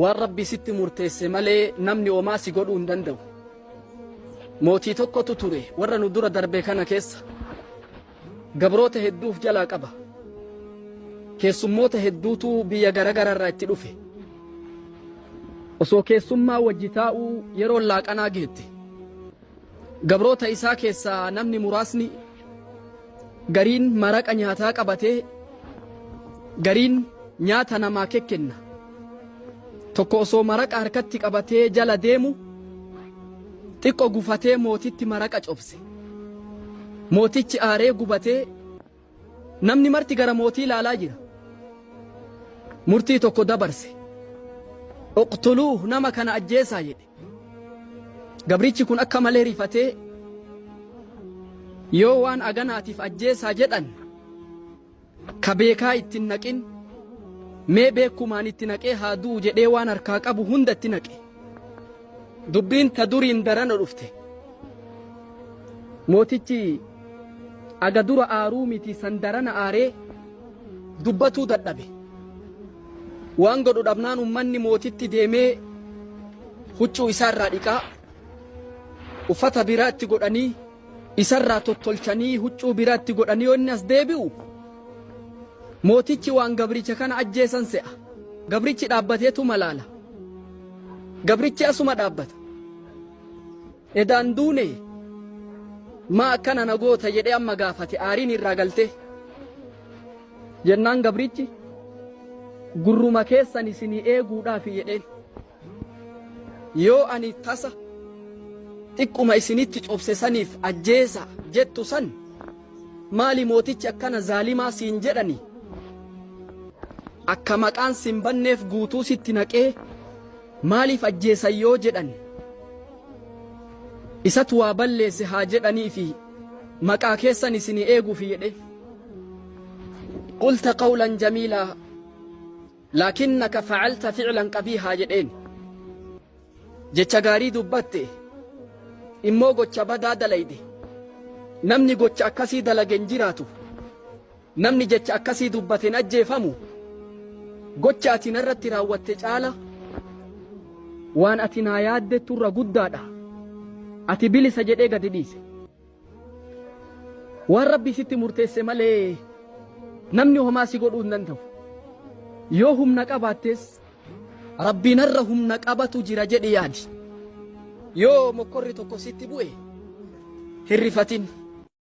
waan rabbi sitti murteesse malee namni omaa si godhuu hin danda'u. Mootii tokkotu ture warra nu dura darbe kana keessa gabroota hedduuf jalaa qaba. Keessummoota hedduutu biyya garaagararraa itti dhufe. Osoo keessummaa wajji taa'uu yeroo laaqanaa geette. Gabroota isaa keessaa namni muraasni gariin maraqa nyaataa qabatee gariin nyaata namaa kenna. Tokko osoo maraqa harkatti qabatee jala deemu xiqqoo gufatee mootitti maraqa cobse. Mootichi aaree gubatee namni marti gara mootii ilaalaa jira. Murtii tokko dabarse. Uqtuluu nama kana ajjeesaa jedhe. Gabrichi kun akka malee rifatee yoo waan aganaatiif ajjeesaa jedhan ka beekaa ittiin naqin mee beekumaan itti naqee haa du'u jedhee waan harkaa qabu hunda itti naqe. Dubbiin ta duriin darana dhufte. Mootichi aga dura aaruu miti san darana aaree dubbatuu dadhabe. Waan godhu dhabnaan ummanni mootitti deemee huccuu isaarraa dhiqaa uffata biraatti godhanii isarraa tottolchanii huccuu biraatti godhanii yoo inni as deebi'u mootichi waan gabricha kana ajjeesan se'a. Gabrichi dhaabbateetu malaala. Gabrichi asuma dhaabbata. Edaan duune maa akkana na goota jedhee amma gaafate aariin irraa galte. Jennaan gabrichi gurruma keessan isinii eeguudhaaf jedheen yoo ani tasa xiqquma isinitti cobse saniif ajjeesa jettu san maali mootichi akkana zaalimaa siin jedhani akka maqaan sin banneef guutuu sitti naqee maaliif ajjeesan yoo jedhan isatu waa balleesse haa jedhanii fi maqaa keessan isinii eeguuf jedhe. Qulta qawlan jamiilaa laakinnaka facalta ficlan qabiihaa jedheen. Jecha gaarii dubbatte immoo gocha badaa dalayde. Namni gocha akkasii dalageen jiraatu. Namni jecha akkasii dubbateen ajjeefamu. Gocha ati narratti raawwatte caala waan ati naa yaaddettu irra guddaadha. Ati bilisa jedhee gadi dhiise. Waan rabbi sitti murteesse malee namni homaa si godhuu hin danda'u. Yoo humna qabaattes rabbiin irra humna qabatu jira jedhi yaadi. Yoo mokkorri tokko sitti bu'e hin rifatin.